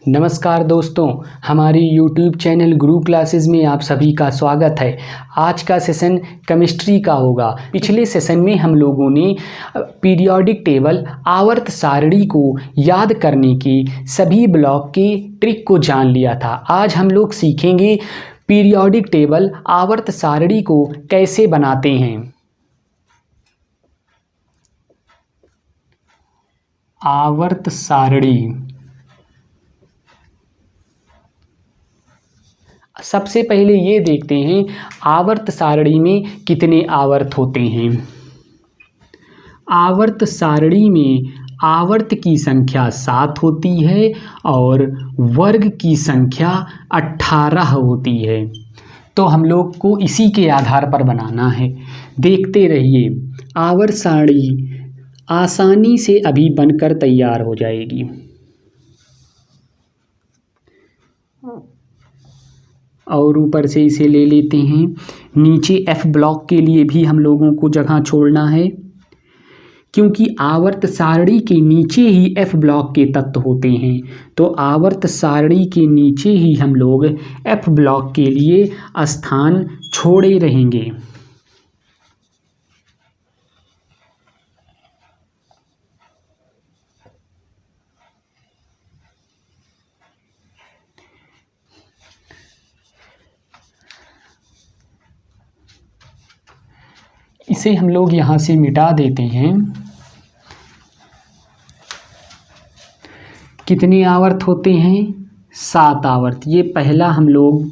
नमस्कार दोस्तों, हमारी YouTube चैनल गुरु क्लासेस में आप सभी का स्वागत है। आज का सेशन केमिस्ट्री का होगा। पिछले सेशन में हम लोगों ने पीरियोडिक टेबल आवर्त सारणी को याद करने की सभी ब्लॉक के ट्रिक को जान लिया था। आज हम लोग सीखेंगे पीरियोडिक टेबल आवर्त सारणी को कैसे बनाते हैं। आवर्त सारणी, सबसे पहले ये देखते हैं आवर्त सारणी में कितने आवर्त होते हैं। आवर्त सारणी में आवर्त की संख्या 7 होती है और वर्ग की संख्या 18 होती है। तो हम लोग को इसी के आधार पर बनाना है। देखते रहिए, आवर्त सारणी आसानी से अभी बनकर तैयार हो जाएगी। और ऊपर से इसे ले लेते हैं। नीचे एफ ब्लॉक के लिए भी हम लोगों को जगह छोड़ना है, क्योंकि आवर्त सारणी के नीचे ही एफ ब्लॉक के तत्व होते हैं। तो आवर्त सारणी के नीचे ही हम लोग एफ ब्लॉक के लिए स्थान छोड़े रहेंगे। इसे हम लोग यहाँ से मिटा देते हैं। कितने आवर्त होते हैं? 7 आवर्त। ये पहला हम लोग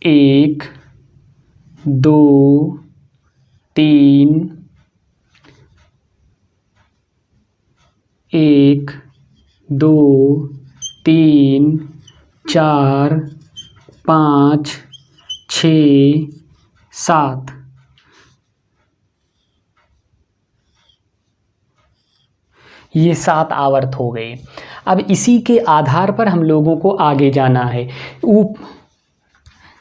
एक, 2, 3, 1, 2, 3, 4, 5, 6, 7। ये 7 आवर्त हो गए। अब इसी के आधार पर हम लोगों को आगे जाना है।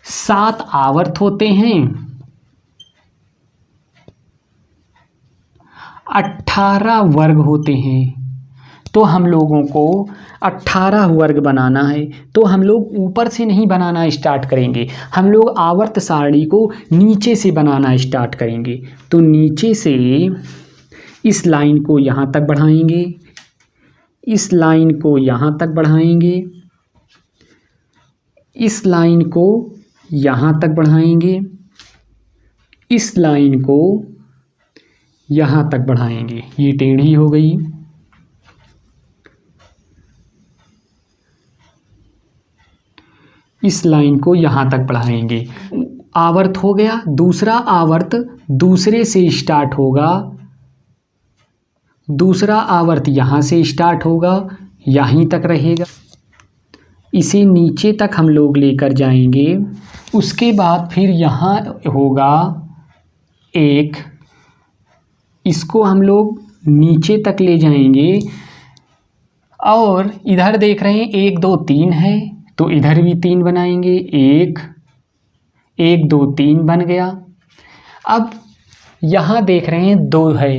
7 आवर्त होते हैं, 18 वर्ग होते हैं। तो हम लोगों को 18 वर्ग बनाना है। तो हम लोग ऊपर से नहीं बनाना स्टार्ट करेंगे, हम लोग आवर्त सारणी को नीचे से बनाना स्टार्ट करेंगे। तो नीचे से इस लाइन को यहाँ तक बढ़ाएंगे, इस लाइन को यहाँ तक बढ़ाएंगे, इस लाइन को यहाँ तक बढ़ाएंगे, इस लाइन को यहाँ तक बढ़ाएंगे। ये टेढ़ी हो गई। इस लाइन को यहाँ तक बढ़ाएंगे। आवर्त हो गया। दूसरा आवर्त दूसरे से स्टार्ट होगा, दूसरा आवर्त यहाँ से स्टार्ट होगा, यहीं तक रहेगा। इसे नीचे तक हम लोग लेकर जाएंगे। उसके बाद फिर यहाँ होगा 1, इसको हम लोग नीचे तक ले जाएंगे। और इधर देख रहे हैं 1, 2, 3 है, तो इधर भी 3 बनाएंगे। 1, 1, 2, 3 बन गया। अब यहाँ देख रहे हैं 2 है,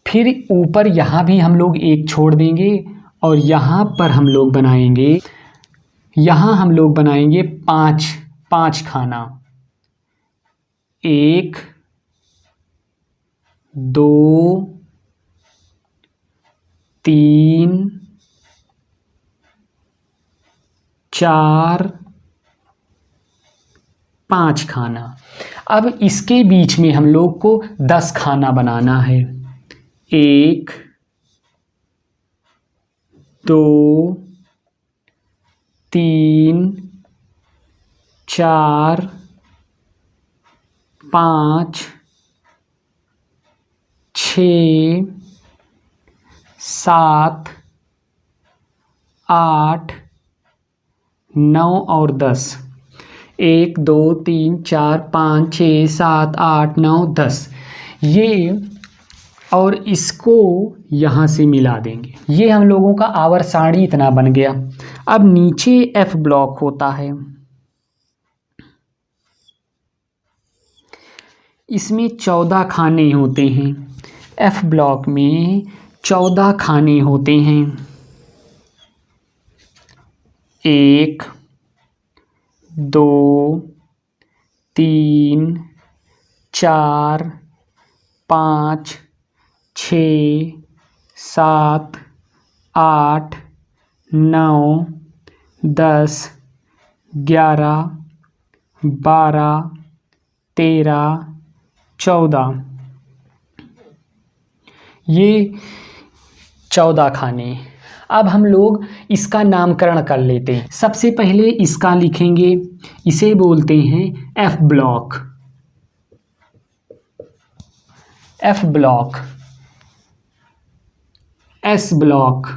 फिर ऊपर यहाँ भी हम लोग 1 छोड़ देंगे और यहाँ पर हम लोग बनाएंगे, यहाँ हम लोग बनाएंगे 5 खाना। 1, 2, 3, 4, 5 खाना। अब इसके बीच में हम लोग को 10 खाना बनाना है। 1, 2, 3, 4, 5, 6, 7, 8, 9 और 10। 1, 2, 3, 4, 5, 6, 7, 8, 9, 10। ये और इसको यहाँ से मिला देंगे। ये हम लोगों का आवर्त सारणी इतना बन गया। अब नीचे एफ ब्लॉक होता है, इसमें 14 खाने होते हैं। एफ ब्लॉक में 14 खाने होते हैं। 1 2 3 4 5 6 7 8 9 10 11 12 13 14 ये 14 खाने। अब हम लोग इसका नामकरण कर लेते हैं। सबसे पहले इसका लिखेंगे, इसे बोलते हैं F block. F block, S block,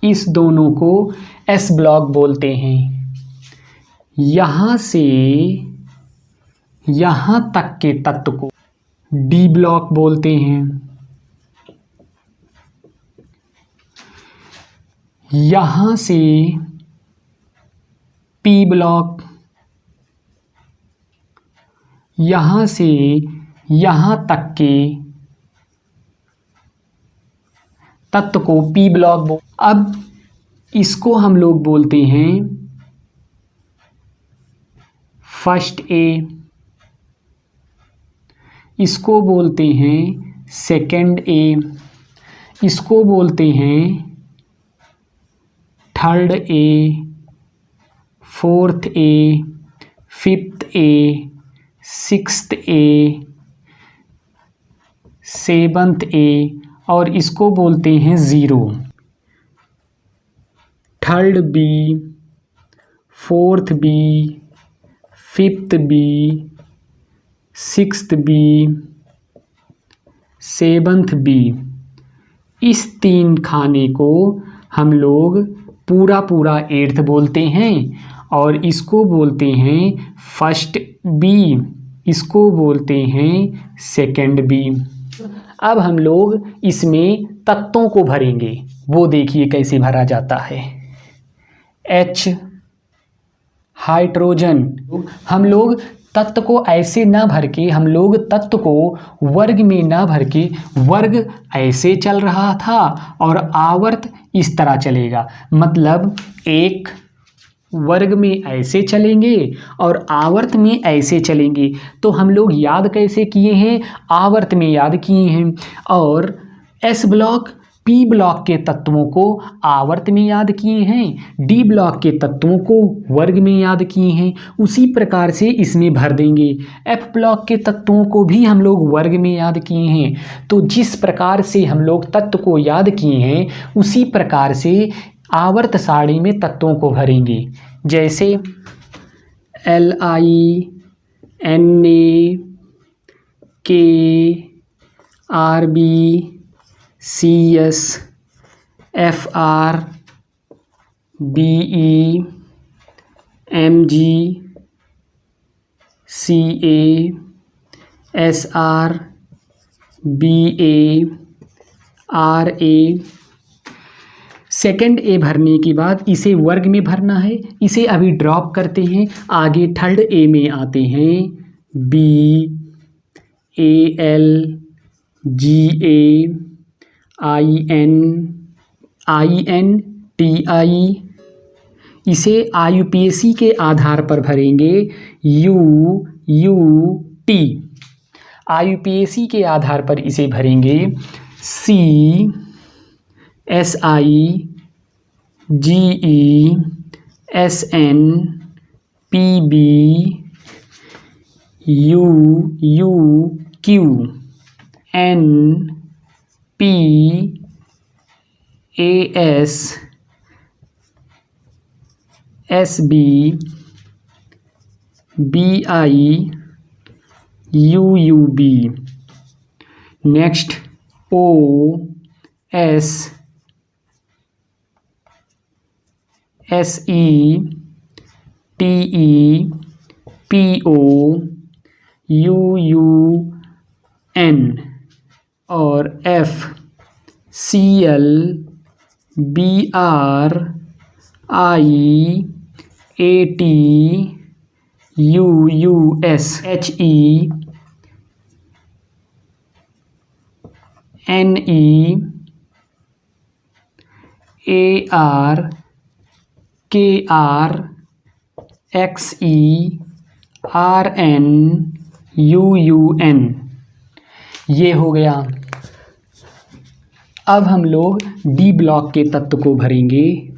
इस दोनों को एस ब्लॉक बोलते हैं। यहां से यहां तक के तत्व को डी ब्लॉक बोलते हैं। यहां से पी ब्लॉक, यहां से यहां तक के तत्व को पी ब्लॉक अब इसको हम लोग बोलते हैं फर्स्ट ए, इसको बोलते हैं सेकंड ए, इसको बोलते हैं third A, fourth A, fifth A, sixth A, seventh A, और इसको बोलते हैं zero. Third B, fourth B, fifth B, sixth B, seventh B. इस 3 खाने को हम लोग पूरा पूरा एट्थ बोलते हैं और इसको बोलते हैं फर्स्ट बी, इसको बोलते हैं सेकंड बी। अब हम लोग इसमें तत्वों को भरेंगे, वो देखिए कैसे भरा जाता है। H हाइड्रोजन, हम लोग तत्व को ऐसे ना भर के, हम लोग तत्व को वर्ग में ना भर के, वर्ग ऐसे चल रहा था और आवर्त इस तरह चलेगा। मतलब एक वर्ग में ऐसे चलेंगे और आवर्त में ऐसे चलेंगे। तो हम लोग याद कैसे किए हैं? आवर्त में याद किए हैं। और एस ब्लॉक पी ब्लॉक के तत्वों को आवर्त में याद किए हैं, डी ब्लॉक के तत्वों को वर्ग में याद किए हैं। उसी प्रकार से इसमें भर देंगे। एफ ब्लॉक के तत्वों को भी हम लोग वर्ग में याद किए हैं। तो जिस प्रकार से हम लोग तत्व को याद किए हैं उसी प्रकार से आवर्त सारणी में तत्वों को भरेंगे। जैसे LI NA K RB CS FR BE MG CA SR BA RA। Second ए भरने के बाद इसे वर्ग में भरना है। इसे अभी ड्रॉप करते हैं, आगे थर्ड ए में आते हैं। BAL GA INTI, इसे IUPAC के आधार पर भरेंगे। UUT, IUPAC के आधार पर इसे भरेंगे। CSI GE SN PB UUQ NPAS SB BI UUB। Next OS SE TE PO UUN और FCL BR IATUUS HENEARKRXERNUUN, ये हो गया। अब हम लोग डी ब्लॉक के तत्व को भरेंगे।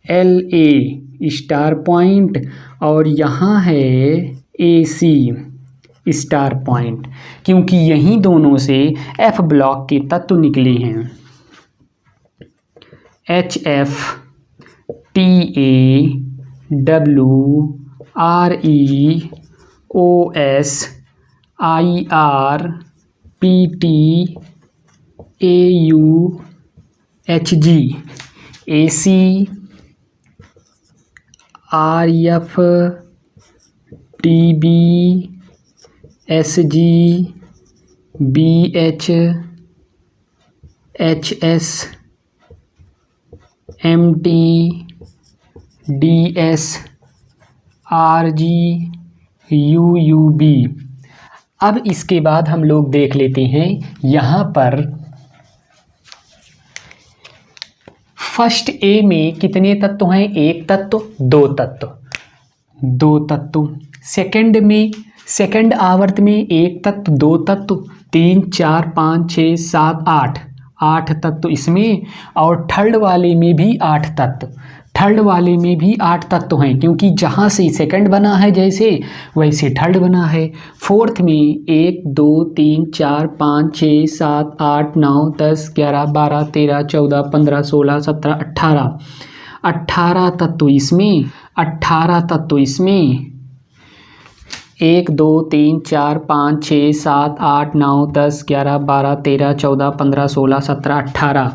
LA स्टार पॉइंट और यहाँ है AC स्टार पॉइंट, क्योंकि यहीं दोनों से F ब्लॉक के तत्व निकले हैं। HF TA WRE OS IR PT AU HG AC RF TB SG BH HS MT DS RG UUB। अब इसके बाद हम लोग देख लेते हैं यहाँ पर फर्स्ट ए में कितने तत्व हैं? एक तत्व, दो तत्व। सेकंड में, सेकंड आवर्त में एक तत्व, दो तत्व, 3 4 5 6 7 8 तत्व इसमें, और थर्ड वाले में भी 8 तत्व। थर्ड वाले में भी 8 तत्व हैं, क्योंकि जहाँ से सेकंड बना है जैसे वैसे थर्ड बना है। फोर्थ में 1 2 3 4 5 6 7 8 9 10 11 12 13 14 15 16 17 18 तत्व इसमें। 18 तत्व इसमें 1 2 3 4 5 6 7 8 9 10 11 12 13 14 15 16 17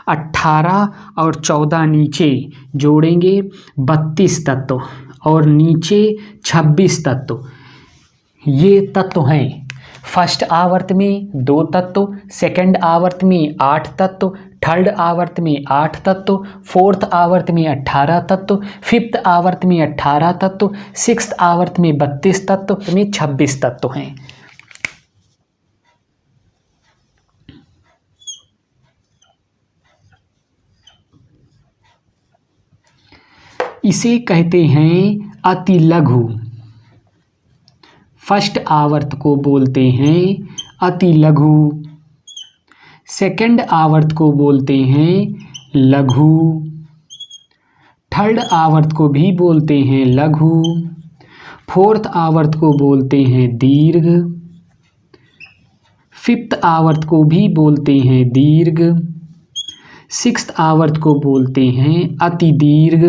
18 और 14 नीचे जोड़ेंगे 32 तत्व, और नीचे 26 तत्व। ये तत्व हैं फर्स्ट आवर्त में 2 तत्व, सेकंड आवर्त में 8 तत्व, थर्ड आवर्त में 8 तत्व, फोर्थ आवर्त में 18 तत्व, फिफ्थ आवर्त में 18 तत्व, सिक्स्थ आवर्त में 32 तत्व, में 26 तत्व हैं। इसे कहते हैं अति लघु। फर्स्ट आवर्त को बोलते हैं अति लघु, सेकंड आवर्त को बोलते हैं लघु, थर्ड आवर्त को भी बोलते हैं लघु, फोर्थ आवर्त को बोलते हैं दीर्घ, फिफ्थ आवर्त को भी बोलते हैं दीर्घ, सिक्स्थ आवर्त को बोलते हैं अति दीर्घ,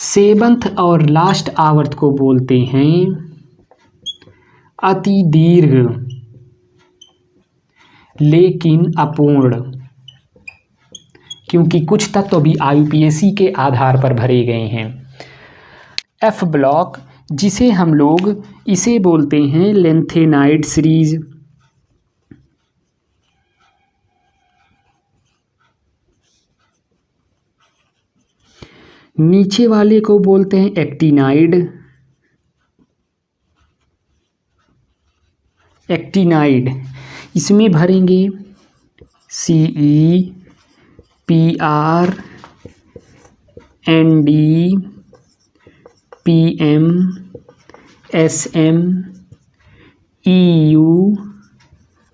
सेवंथ और लास्ट आवर्त को बोलते हैं अति दीर्घ लेकिन अपूर्ण, क्योंकि कुछ तत्व भी IUPAC के आधार पर भरे गए हैं। F ब्लॉक, जिसे हम लोग इसे बोलते हैं लेंथेनाइड सीरीज। नीचे वाले को बोलते हैं एक्टिनाइड। इसमें भरेंगे CE PR ND PM SM EU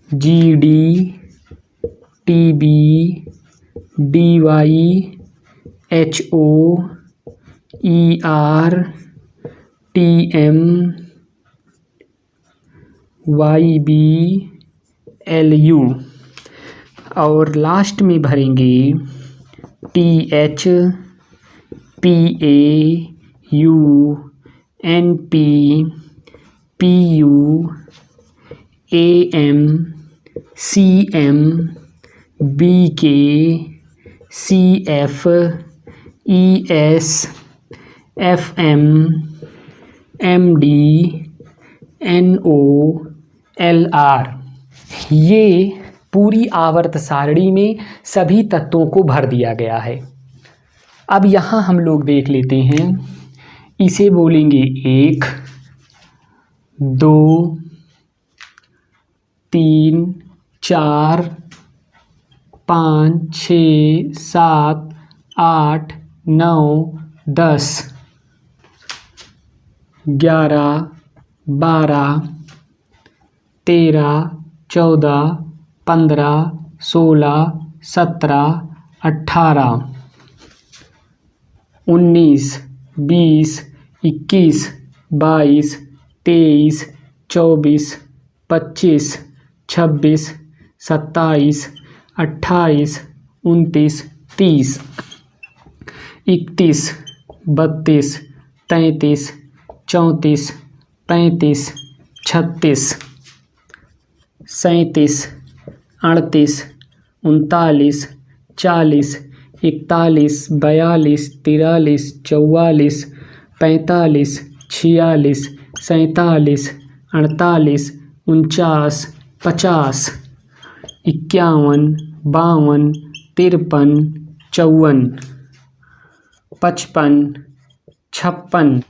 GD TB DY HOERTMYBLU और लास्ट में भरेंगे THPAUNPPUAMCMBKCFESMDNOLR। ये पूरी आवर्त सारणी में सभी तत्वों को भर दिया गया है। अब यहाँ हम लोग देख लेते हैं, इसे बोलेंगे 1 2 3 4 5 6 7 8 9 10 11 12 13 14 15 16 17 18 19 20 21 22 23 24 25 26 27 28 29 30 31 32 33 34 35 36 37 38 39 40 41 42 43 44 45 46 47 48 49 50 51 52 53 54 55 56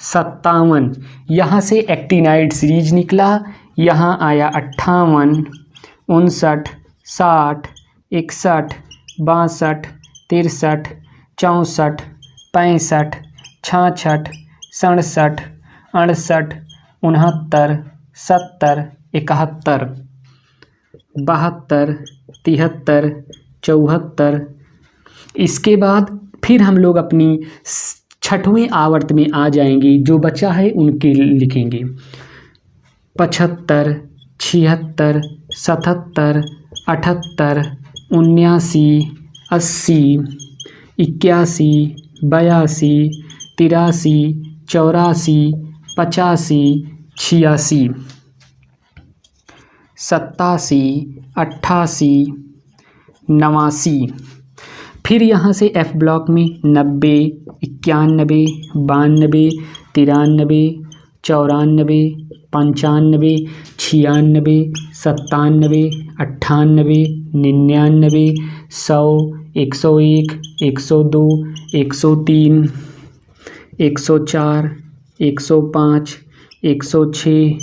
57। यहाँ से एक्टिनाइड सीरीज निकला, यहाँ आया 58 59 60 61 62 63 64 65 66 67 68 69 70 71 72 73 74। इसके बाद फिर हम लोग अपनी छठवें आवर्त में आ जाएंगे, जो बचा है उनके लिखेंगे 75 76 77 78 79 80 81 82 83 84 85 86 87 88 89। फिर यहाँ से F ब्लॉक में 90 91 92 93 94 95 96 97 98 99 100 101 102 103 104 105 106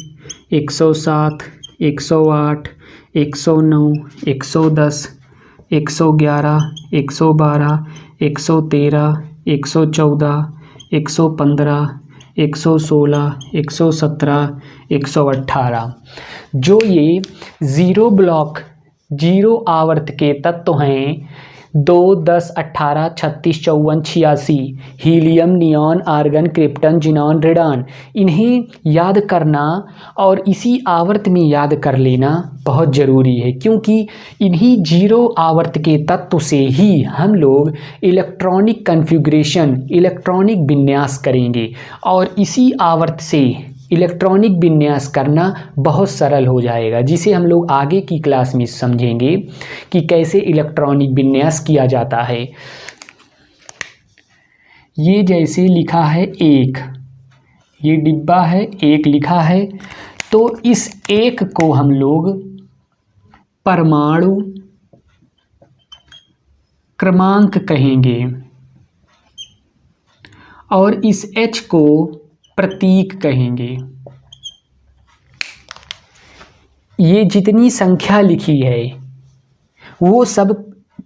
107 108 109 110 111 112 113 114 115 116 117 118। जो ये 0 ब्लॉक 0 आवर्त के तत्व हैं 2 10 18 36 54 86 helium, neon, argon, krypton, xenon, radon, इन्हें याद करना और इसी आवर्त में याद कर लेना बहुत ज़रूरी है, क्योंकि इन्हीं 0 आवर्त के तत्व से ही हम लोग इलेक्ट्रॉनिक कॉन्फ़िगरेशन, इलेक्ट्रॉनिक विन्यास करेंगे और इसी आवर्त से इलेक्ट्रॉनिक विन्यास करना बहुत सरल हो जाएगा, जिसे हम लोग आगे की क्लास में समझेंगे कि कैसे इलेक्ट्रॉनिक विन्यास किया जाता है। ये जैसे लिखा है 1, ये डिब्बा है 1 लिखा है, तो इस 1 को हम लोग परमाणु क्रमांक कहेंगे और इस H को प्रतीक कहेंगे। ये जितनी संख्या लिखी है वो सब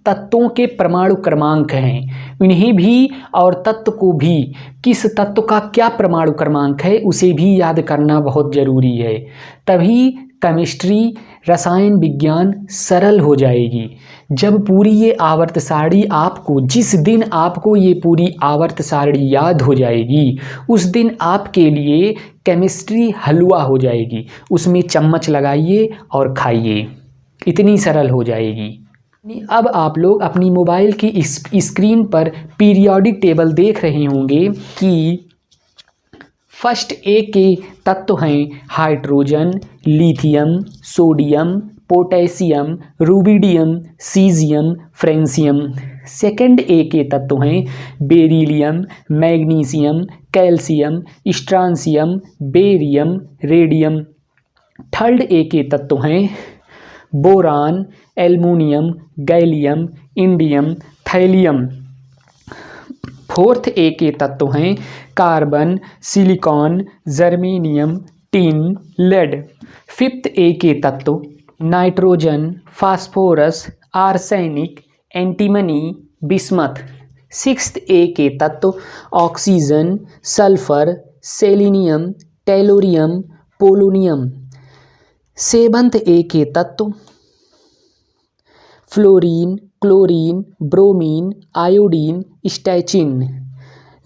तत्वों के परमाणु क्रमांक हैं। इन्हें भी और तत्व को भी, किस तत्व का क्या परमाणु क्रमांक है उसे भी याद करना बहुत ज़रूरी है, तभी केमिस्ट्री, रसायन विज्ञान सरल हो जाएगी। जब पूरी ये आवर्त सारणी आपको, जिस दिन आपको ये पूरी आवर्त सारणी याद हो जाएगी, उस दिन आपके लिए केमिस्ट्री हलवा हो जाएगी। उसमें चम्मच लगाइए और खाइए, इतनी सरल हो जाएगी। अब आप लोग अपनी मोबाइल की स्क्रीन पर पीरियोडिक टेबल देख रहे होंगे कि फर्स्ट ए के तत्व हैं hydrogen, lithium, sodium, potassium, rubidium, caesium, francium. Second A के तत्व हैं beryllium, magnesium, calcium, strontium, barium, radium. Third A के तत्व हैं boron, aluminium, gallium, indium, thallium. Fourth A के तत्व हैं carbon, silicon, germanium, tin, lead. Fifth A के तत्व nitrogen, phosphorus, arsenic, antimony, bismuth. Sixth A के तत्व oxygen, sulphur, selenium, tellurium, polonium. Seventh A के तत्व fluorine, chlorine, bromine, iodine, astatine.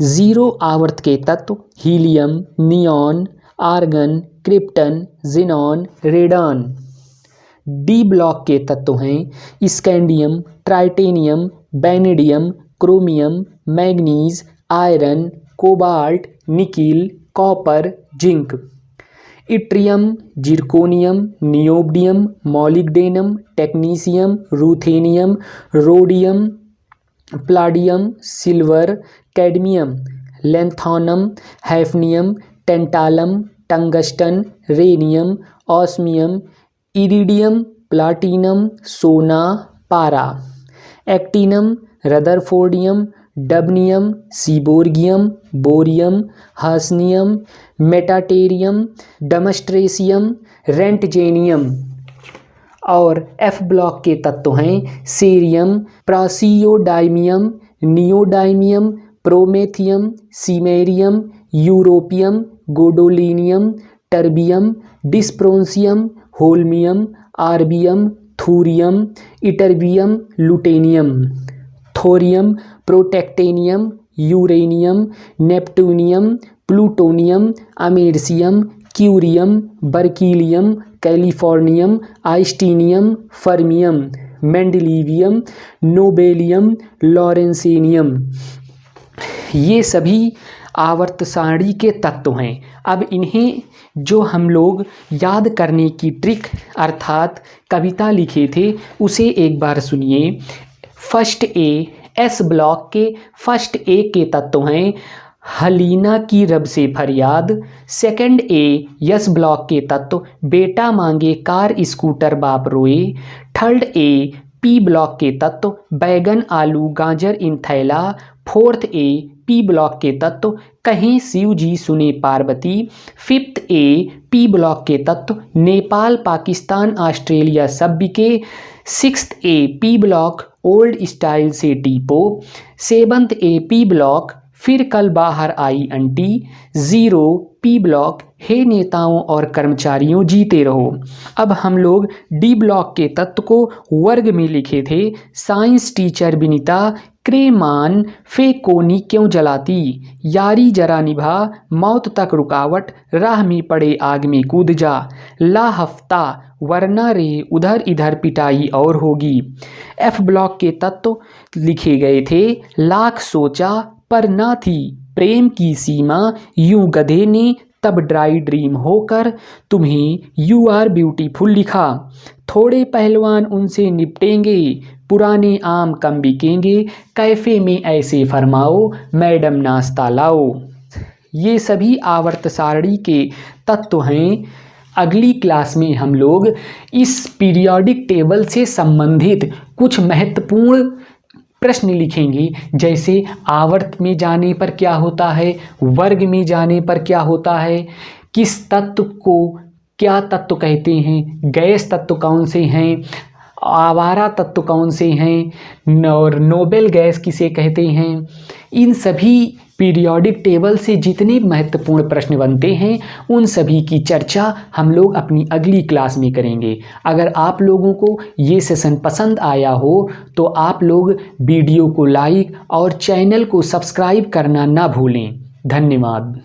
Zero आवर्त के तत्व helium, neon, argon, krypton, xenon, radon. D block के तत्व हैं scandium, titanium, vanadium, chromium, manganese, iron, cobalt, nickel, copper, zinc. Yttrium, zirconium, niobium, molybdenum, technetium, ruthenium, rhodium, palladium, silver, cadmium, lanthanum, hafnium, tantalum, tungsten, rhenium, osmium, iridium, platinum, सोना, पारा। Actinium, rutherfordium, dubnium, seaborgium, bohrium, hassium, meitnerium, darmstadtium, roentgenium. और F block के तत्व हैं cerium, praseodymium, neodymium, promethium, samarium, europium, gadolinium, terbium, dysprosium, holmium, आर्बियम, थूरियम, ytterbium, lutetium. Thorium, protactinium, uranium, neptunium, plutonium, americium, curium, berkelium, californium, einsteinium, fermium, mendelevium, nobelium, lawrencium. ये सभी आवर्त सारणी के तत्व हैं। अब इन्हें जो हम लोग याद करने की ट्रिक अर्थात कविता लिखे थे उसे एक बार सुनिए। फर्स्ट ए, एस ब्लॉक के फर्स्ट ए के तत्व हैं हलीना की रब से फरियाद। सेकंड ए, यस ब्लॉक के तत्व बेटा मांगे कार स्कूटर बाप रोए। थर्ड ए, पी ब्लॉक के तत्व बैगन आलू गाजर इन थैला। फोर्थ ए, पी ब्लॉक के तत्व कहीं शिव जी सुने पार्वती। फिफ्थ ए, पी ब्लॉक के तत्व नेपाल पाकिस्तान ऑस्ट्रेलिया सब बिके। सिक्स्थ ए, पी ब्लॉक ओल्ड स्टाइल से टीपो। सेवंथ ए, पी ब्लॉक फिर कल बाहर आई आंटी। जीरो, पी ब्लॉक हे नेताओं और कर्मचारियों जीते रहो। अब हम लोग डी ब्लॉक के तत्व को वर्ग में लिखे थे। साइंस टीचर विनीता क्रेमान फे कोनी क्यों जलाती, यारी जरा निभा मौत तक रुकावट, राह में पड़े आग में कूद जा, ला हफ्ता वरना रे उधर इधर पिटाई और होगी। एफ ब्लॉक के तत्व लिखे गए थे लाख सोचा पर ना थी प्रेम की सीमा, यूं गधे ने तब ड्राई ड्रीम होकर तुम्हें यू आर ब्यूटीफुल लिखा। थोड़े पहलवान उनसे निपटेंगे, पुराने आम कम बिकेंगे, कैफ़े में ऐसे फरमाओ मैडम नाश्ता लाओ। ये सभी आवर्त सारणी के तत्व हैं। अगली क्लास में हम लोग इस पीरियोडिक टेबल से संबंधित कुछ महत्वपूर्ण प्रश्न लिखेंगे, जैसे आवर्त में जाने पर क्या होता है, वर्ग में जाने पर क्या होता है, किस तत्व को क्या तत्व कहते हैं, गैस तत्व कौन से हैं, आवारा तत्व कौन से हैं और नोबेल गैस किसे कहते हैं। इन सभी पीरियोडिक टेबल से जितने महत्वपूर्ण प्रश्न बनते हैं उन सभी की चर्चा हम लोग अपनी अगली क्लास में करेंगे। अगर आप लोगों को ये सेशन पसंद आया हो तो आप लोग वीडियो को लाइक और चैनल को सब्सक्राइब करना ना भूलें। धन्यवाद।